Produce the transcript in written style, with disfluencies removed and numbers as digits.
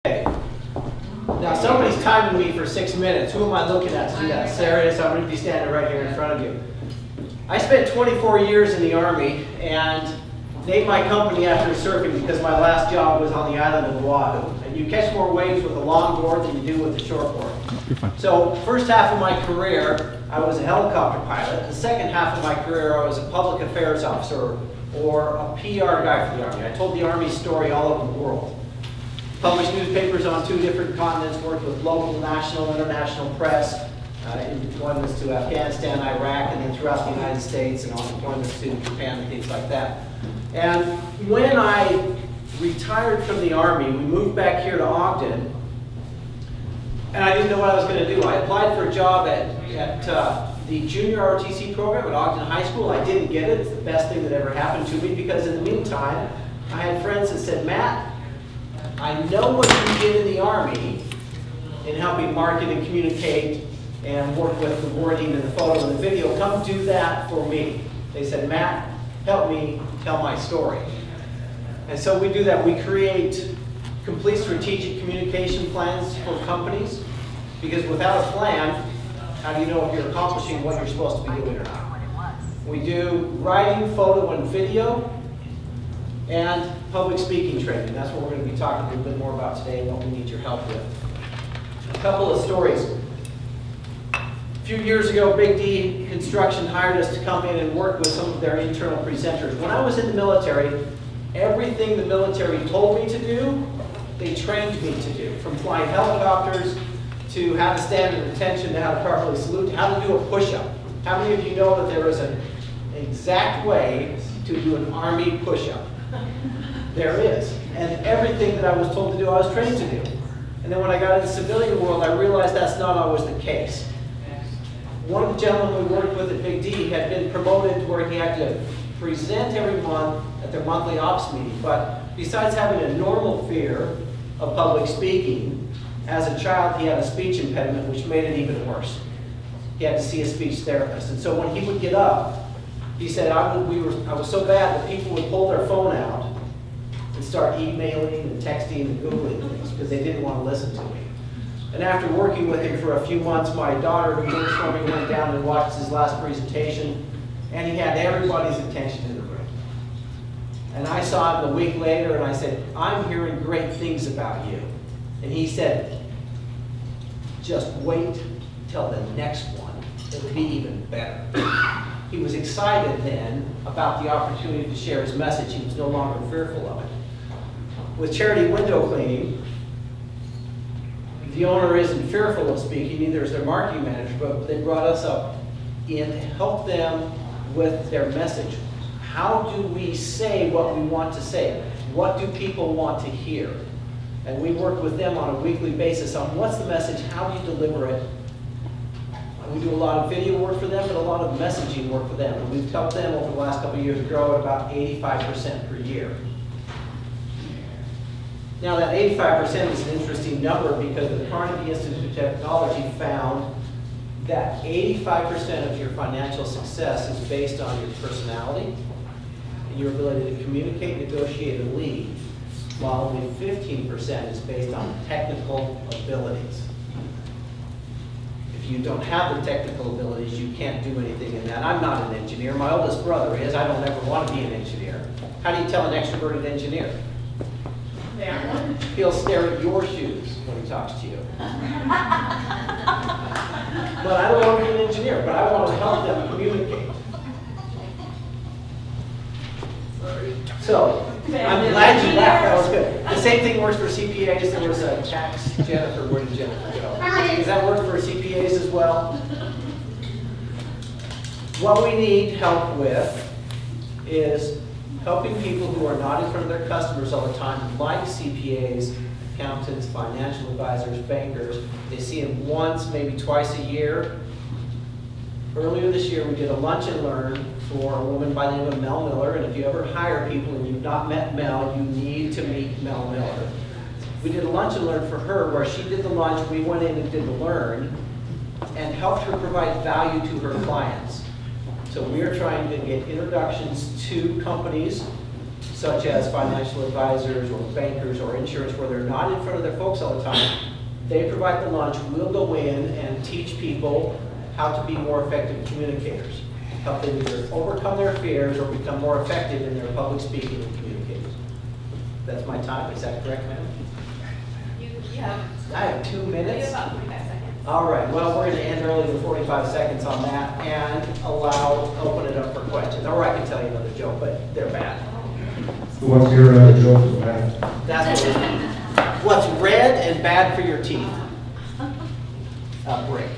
Okay. Now somebody's timing me for 6 minutes. Who am I looking at to do that? Sarah is. I'm going to be standing right here in front of you. I spent 24 years in the Army and named my company after surfing because my last job was on the island of Oahu. And you catch more waves with a longboard than you do with a shortboard. So first half of my career, I was a helicopter pilot. The second half of my career, I was a public affairs officer or a PR guy for the Army. I told the Army story all over the world. Published newspapers on 2 different continents, worked with local, national, international press, in deployments to Afghanistan, Iraq, and then throughout the United States, and on deployments to Japan and things like that. And when I retired from the Army, we moved back here to Ogden, and I didn't know what I was going to do. I applied for a job at the junior ROTC program at Ogden High School. I didn't get it. It's the best thing that ever happened to me because in the meantime, I had friends that said, Matt, I know what you did in the Army in helping market and communicate and work with the wording and the photo and the video. Come do that for me. They said, Matt, help me tell my story. And so we do that. We create complete strategic communication plans for companies because without a plan, how do you know if you're accomplishing what you're supposed to be doing or not? We do writing, photo, and video, and public speaking training. That's what we're going to be talking a little bit more about today and what we need your help with. A couple of stories. A few years ago, Big D Construction hired us to come in and work with some of their internal presenters. When I was in the military, everything the military told me to do, they trained me to do. From flying helicopters to how to stand at attention to how to properly salute, to how to do a push-up. How many of you know that there is an exact way to do an Army push-up? There is. And everything that I was told to do, I was trained to do. And then when I got into the civilian world, I realized that's not always the case. One of the gentlemen we worked with at Big D had been promoted to where he had to present every month at their monthly ops meeting. But besides having a normal fear of public speaking, as a child he had a speech impediment, which made it even worse. He had to see a speech therapist. And so when he would get up, he said, I was so bad that people would pull their phone out and start emailing and texting and Googling things because they didn't want to listen to me. And after working with him for a few months, my daughter, who works for me, went down and watched his last presentation, and he had everybody's attention in the room. And I saw him a week later, and I said, I'm hearing great things about you. And he said, just wait till the next one. It'll be even better. He was excited then about the opportunity to share his message. He was no longer fearful of it. With charity window cleaning, the owner isn't fearful of speaking, neither is their marketing manager, but they brought us up in to help them with their message. How do we say what we want to say? What do people want to hear? And we work with them on a weekly basis on what's the message, how do you deliver it? We do a lot of video work for them, but a lot of messaging work for them. And we've helped them over the last couple of years grow at about 85% per year. Now that 85% is an interesting number because the Carnegie Institute of Technology found that 85% of your financial success is based on your personality and your ability to communicate, negotiate, and lead, while only 15% is based on technical abilities. If you don't have the technical abilities, you can't do anything in that. I'm not an engineer. My oldest brother is. I don't ever want to be an engineer. How do you tell an extroverted engineer? He'll stare at your shoes when he talks to you. But I don't want to be an engineer, but I want to help them communicate. So, I'm glad you laughed. That was good. The same thing works for CPAs. There was a tax Jennifer. Where did Jennifer go? Does that work for CPAs as well? What we need help with is helping people who are not in front of their customers all the time, like CPAs, accountants, financial advisors, bankers. They see them once, maybe twice a year. Earlier this year, we did a lunch and learn for a woman by the name of Mel Miller. And if you ever hire people and you've not met Mel, you need to meet Mel Miller. We did a lunch and learn for her where she did the lunch, we went in and did the learn, and helped her provide value to her clients. So we are trying to get introductions to companies such as financial advisors or bankers or insurance, where they're not in front of their folks all the time. They provide the lunch. We'll go in and teach people how to be more effective communicators, help them either overcome their fears or become more effective in their public speaking and communicating. That's my time. Is that correct, ma'am? You have, I have 2 you minutes. have about 45 seconds. All right, well, we're going to end early with 45 seconds on that and open it up for questions. Or I can tell you another joke, but they're bad. What's your joke about? That's what's red and bad for your teeth. A brick.